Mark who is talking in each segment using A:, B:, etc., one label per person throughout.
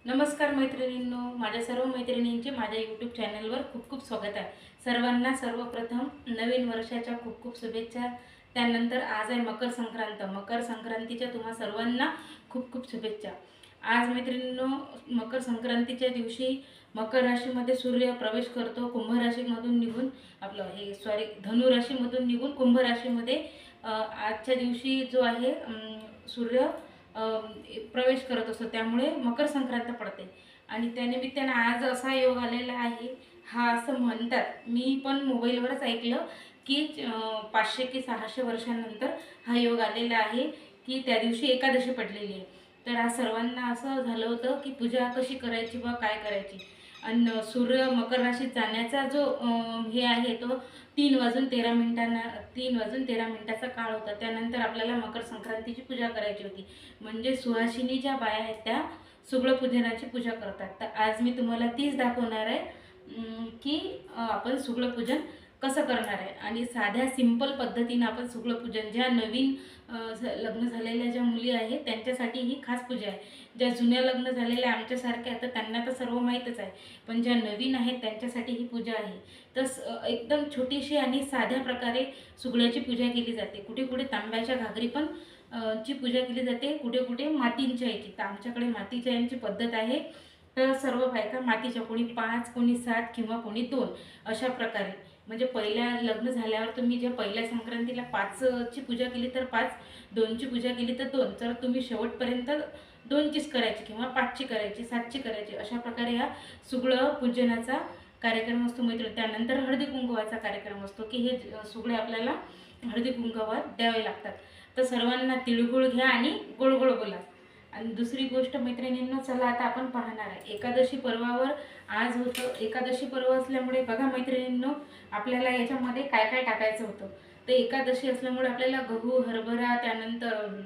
A: नमस्कार मैत्रिणींनो, माझ्या सर्व मैत्रिणींचे माझ्या यूट्यूब चॅनलवर खूप खूप स्वागत आहे। सर्वांना सर्वप्रथम नवीन वर्षाच्या खूप खूप शुभेच्छा। त्यानंतर आज आहे मकर संक्रांत। मकर संक्रांतीच्या तुम्हा सर्वांना खूप खूप शुभेच्छा। आज मैत्रिणींनो, मकर संक्रांतीच्या दिवशी मकर राशीमध्ये सूर्य प्रवेश करतो। कुंभ राशीमधून निघून धनु राशीमधून निघून कुंभ राशीमध्ये आजच्या दिवशी जो आहे सूर्य प्रवेश करत असतो, त्यामुळे मकर संक्रांत पडते। आणि त्यानिमित्ताने आज असा योग आलेला आहे, हा असं म्हणतात, मी पण मोबाईलवरच ऐकलं की 500 की 600 वर्षांनंतर हा योग आलेला आहे की त्या दिवशी एकादशी पडलेली आहे। तर आज सर्वांना असं झालं होतं की पूजा कशी करायची व काय करायची। आणि सूर्य मकर राशीत जाण्याचा जो हे आहे तो 3 वाजून 13 मिनिटाचा काळ होता। त्यानंतर आपल्याला मकर संक्रांतीची पूजा करायची होती, म्हणजे सुहासिनी ज्या बाया आहेत त्या सुगळ पूजनाची पूजा करतात। तर आज मी तुम्हाला तीच दाखवणार आहे की आपण सुगळ पूजन कसं करणार आहे। आणि साध्या सिंपल पद्धतीने आपण सुगळ पूजन, ज्या नवीन लग्न झालेल्या ज्या मुली आहेत त्यांच्यासाठी ही खास पूजा आहे। ज्या जुन्या लग्न झालेल्या आमच्यासारख्या तर त्यांना तर सर्व माहीतच आहे, पण ज्या नवीन आहेत त्यांच्यासाठी ही पूजा आहे। तर एकदम छोटीशी आणि साध्या प्रकारे सुगळ्याची पूजा केली जाते। कुठे कुठे तांब्याच्या घागरी पण ची पूजा केली जाते, कुठे कुठे मातींच्या याची। तर आमच्याकडे मातीच्या यांची पद्धत आहे। तर सर्व बायका मातीच्या, कोणी 5, कोणी 7 किंवा कोणी 2 अशा प्रकारे, म्हणजे पहिल्या लग्न झाल्यावर तुम्ही ज्या पहिल्या संक्रांतीला 5 ची पूजा केली तर 5, 2 ची पूजा केली तर 2, तर तुम्ही शेवटपर्यंत 2 चीच करायची किंवा 5 ची करायची, 7 ची करायची। अशा प्रकारे हा सुगळ पूजनाचा कार्यक्रम असतो मैत्रिणी। त्यानंतर हळदी कुंकवाचा कार्यक्रम असतो की हे सुगळे आपल्याला हळदी कुंकवात द्यावे लागतात। तर सर्वांना तिळगुळ घ्या आणि गोड गोड बोला। आणि दुसरी गोष्ट मैत्रिणींनो, चला आता आपण पाहणार आहे एकादशी पर्वावर आज होतं। एकादशी पर्व असल्यामुळे बघा मैत्रिणींनो, आपल्याला याच्यामध्ये काय काय टाकायचं होतं। तर एकादशी असल्यामुळे आपल्याला गहू, हरभरा, त्यानंतर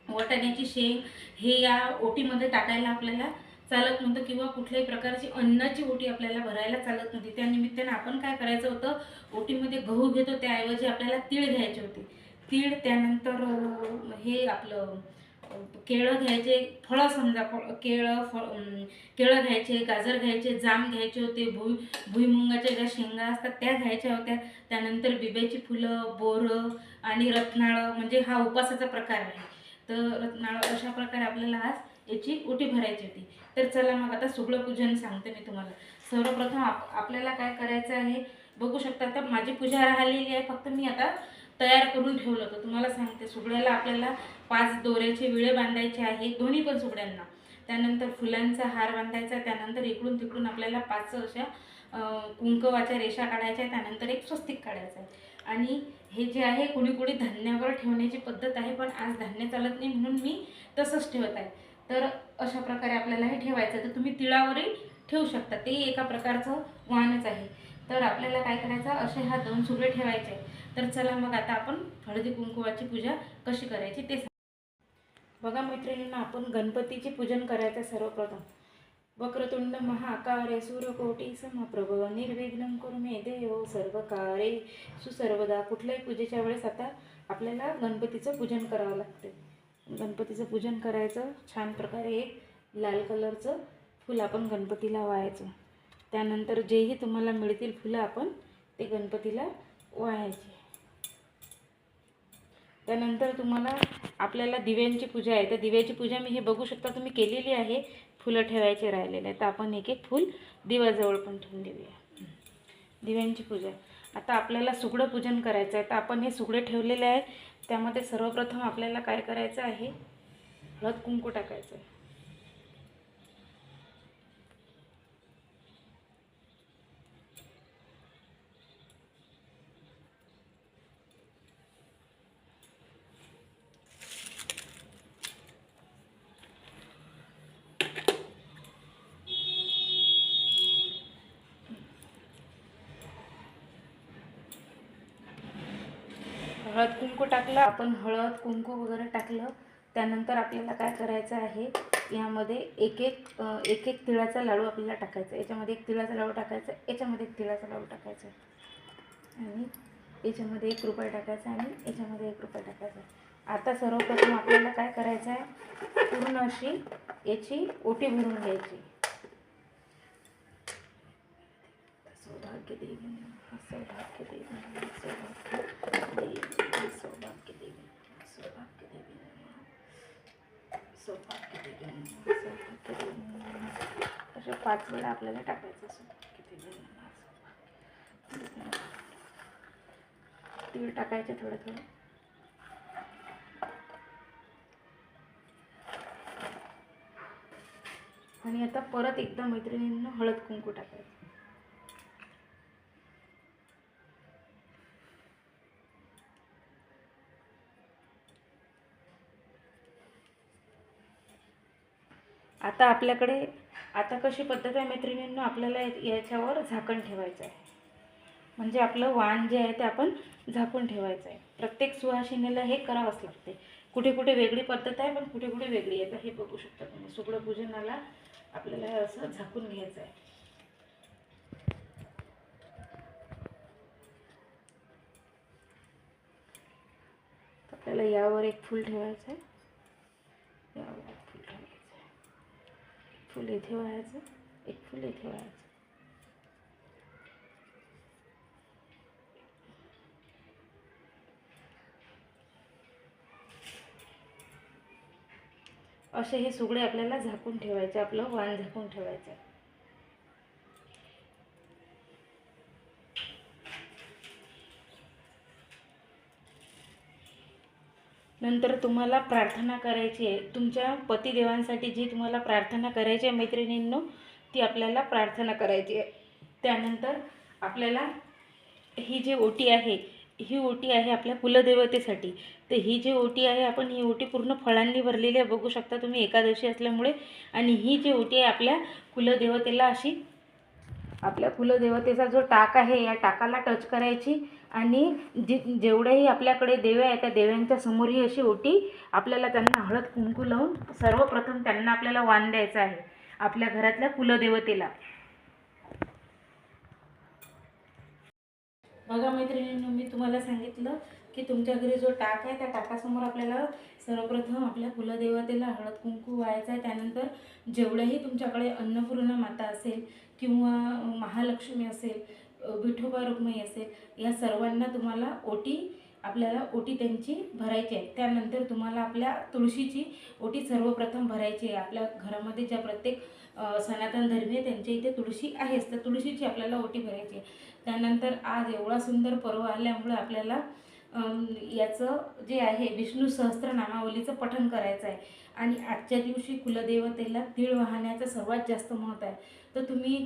A: वाटाण्याची शेंग हे या ओटीमध्ये टाकायला आपल्याला चालत नव्हतं, किंवा कुठल्याही प्रकारची अन्नाची ओटी आपल्याला भरायला चालत नव्हती। त्यानिमित्ताने आपण काय करायचं होतं, ओटीमध्ये गहू घेतो त्याऐवजी आपल्याला तीळ घ्यायचे होते। तीळ, त्यानंतर हे आपलं केळं घ्यायचे, फळं समजा केळं घ्यायचे, गाजर घ्यायचे, जाम घ्यायचे होते, भुईमुगाच्या ज्या शेंगा असतात त्या घ्यायच्या होत्या। त्यानंतर बिब्याची फुलं, बोरं आणि रत्नाळं, म्हणजे हा उपासाचा प्रकार आहे। तर रत्नाळं अशा प्रकारे आपल्याला आज याची ओटी भरायची होती। तर चला मग आता सुगळ पूजन सांगते मी तुम्हाला। सर्वप्रथम आपल्याला काय करायचं आहे बघू शकता। तर माझी पूजा राहिलेली आहे, फक्त मी आता तयार करून ठेवलं होतं। तुम्हाला सांगते, सुगड्याला आपल्याला 5 दोऱ्याचे विळे बांधायचे आहे, दोन्ही पण सुगड्यांना। त्यानंतर फुलांचा हार बांधायचा, त्यानंतर इकडून तिकडून आपल्याला 5 अशा कुंकवाच्या रेषा काढायच्या, त्यानंतर एक स्वस्तिक काढायचं आहे। आणि हे जे आहे, कुणी कुणी धान्यावर ठेवण्याची पद्धत आहे, पण आज धान्य चालत नाही म्हणून मी तसंच ठेवत आहे। तर अशा प्रकारे आपल्याला हे ठेवायचं। तर तुम्ही तिळावरही ठेवू शकता, ते एका प्रकारचं वाहनच आहे। तर आपल्याला काय करायचं, असे हा 2 सुगडे ठेवायचे। तर चला मग आता आपण हळदी कुंकवाची पूजा कशी करायची ते बघा मैत्रिणींना। आपण गणपतीचे पूजन करायचं सर्वप्रथम। वक्रतुंड महाकाय सूर्यकोटी समप्रभ निर्विघ्नं कुरु मे देव सर्वकार्येषु सर्वदा। कुठल्याही पूजेच्या वेळेस आता आपल्याला गणपतीचं पूजन करावं लागते। गणपतीचं पूजन करायचं, छान प्रकारे एक लाल कलरचं फूल आपण गणपतीला वाहायचं। त्यानंतर जेही तुम्हाला मिळतील फुलं आपण ते गणपतीला वाहायचे। त्यानंतर तुम्हाला आपल्याला दिव्यांची पूजा आहे। तर दिव्याची पूजा मी हे बघू शकता तुम्ही केलेली आहे, फुलं ठेवायचे राहिलेले आहेत। तर आपण एक एक फूल दिव्याजवळ पण ठेवून देऊया। दिव्यांची पूजा। आता आपल्याला सुगडं पूजन करायचं आहे। तर आपण हे सुगडे ठेवलेले आहे, त्यामध्ये सर्वप्रथम आपल्याला काय करायचं आहे, हळद कुंकू टाकायचं आहे। हळद कुंकू टाकलं आपण, हळद कुंकू वगैरे टाकलं। त्यानंतर आपल्याला काय करायचं आहे, यामध्ये एक एक तिळाचा लाडू आपल्याला टाकायचा। याच्यामध्ये एक तिळाचा लाडू टाकायचा, याच्यामध्ये एक तिळाचा लाडू टाकायचा, आणि याच्यामध्ये 1 रुपया टाकायचा, आणि याच्यामध्ये 1 रुपया टाकायचा। आता सर्वप्रथम आपल्याला काय करायचं आहे, पूर्ण अशी याची ओटी भरून घ्यायची. सौभाग्य देवी, सौभाग्य देवी, सौभाग्य देवी, सौभाग्य देवी, सौभाग्य देवी, सौभाग्य देवी, सौभाग्य देवी, अशा 5 वेळा आपल्याला टाकायचं. सौभाग्य देवी, तीळ टाकायचे थोडं थोडं. आणि आता परत एकदा मैत्रिणींना हळद कुंकू टाकायचं. आता आपल्याकडे आता कशी पद्धत आहे मैत्रिणींना, आपल्याला याच्यावर झाकण ठेवायचं आहे. म्हणजे आपलं वाण जे आहे ते आपण झाकून ठेवायचं आहे. प्रत्येक सुवासिनीला हे करावंच लागते. कुठे कुठे वेगळी पद्धत आहे, पण कुठे कुठे वेगळी आहे. तर हे बघू शकता तुम्ही, सुगड पूजनाला आपल्याला असं झाकून घ्यायचं आहे. आपल्याला यावर एक फूल ठेवायचं आहे, यावर एक फूल ठेवायचं आहे, फूल इथे व्हायचं, एक फूल इथे व्हायचं. असे हे सुगडे आपल्याला झाकून ठेवायचे, आपलं वाण झाकून ठेवायचं आहे. नंतर तुम्हाला प्रार्थना करायची आहे. तुमच्या पतिदेवांसाठी जी तुम्हाला प्रार्थना करायची आहे मैत्रिणींनो, ती आपल्याला प्रार्थना करायची आहे. त्यानंतर आपल्याला ही जी ओटी आहे, ही ओटी आहे आपल्या कुलदेवतेसाठी. तर ही जी ओटी आहे, आपण ही ओटी पूर्ण फळांनी भरलेली आहे, बघू शकता तुम्ही, एकादशी असल्यामुळे. आणि ही जी ओटी आहे आपल्या कुलदेवतेला अशी, आपल्या कुलदेवतेचा जो टाक आहे या टाकाला टच करायची. आणि जेवढेही आपल्याकडे देवे आहेत त्या देव्यांच्या समोर ही अशी ओटी आपल्याला त्यांना हळद कुंकू लावून सर्वप्रथम त्यांना आपल्याला वाण द्यायचं आहे, आपल्या घरातल्या कुलदेवतेला. बघा मैत्रिणींनो, मी तुम्हाला सांगितलं की तुमच्या घरी जो टाक आहे त्या टाकासमोर आपल्याला सर्वप्रथम आपल्या कुलदेवतेला हळद कुंकू व्हायचं आहे. त्यानंतर जेवढेही तुमच्याकडे अन्नपूर्णा माता असेल किंवा महालक्ष्मी असेल, विठोबा रुक्मिणी असेल, या सर्वांना तुम्हाला आपल्याला ओटी त्यांची भरायची आहे. त्यानंतर तुम्हाला आपल्या तुळशीची ओटी सर्वप्रथम भरायची आहे. आपल्या घरामध्ये ज्या प्रत्येक सनातन धर्मीय त्यांच्या इथे तुळशी आहेच, तर तुळशीची आपल्याला ओटी भरायची आहे. त्यानंतर आज एवढा सुंदर पर्व आल्यामुळे आपल्याला याचं जे आहे विष्णू सहस्त्रनामावलीचं पठण करायचं आहे. आणि आजच्या दिवशी कुलदेवतेला तीळ वाहण्याचं सर्वात जास्त महत्त्व आहे. तर तुम्ही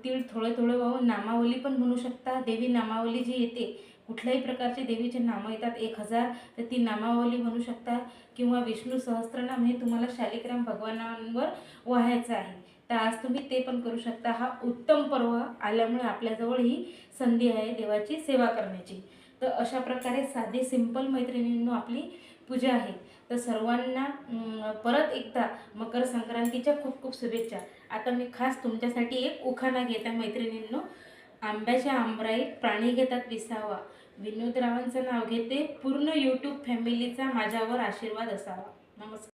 A: तीळ थोडे थोडे वाहून नामावली पण म्हणू शकता. देवी नामावली जी येते, कुठल्याही प्रकारचे देवीचे नामं येतात 1000, तर ती नामावली म्हणू शकता. किंवा विष्णू सहस्त्रनाम हे तुम्हाला शालिग्राम भगवानांवर वाहायचं आहे, तर आज तुम्ही ते पण करू शकता. हा उत्तम पर्व आल्यामुळे आपल्याजवळ ही संधी आहे देवाची सेवा करण्याची. तर अशा प्रकारे साधी सिंपल मैत्रिणींनो आपली पूजा आहे. तर सर्वांना परत एकदा मकर संक्रांतीच्या खूप खूप शुभेच्छा. आता मी खास तुमच्यासाठी एक उखाणा घेते मैत्रिणींनो. आंब्याच्या आंबराईत प्राणी घेतात विसावा, विनोद रावांचं नाव घेते, पूर्ण यूट्यूब फॅमिलीचा माझ्यावर आशीर्वाद असावा. नमस्कार.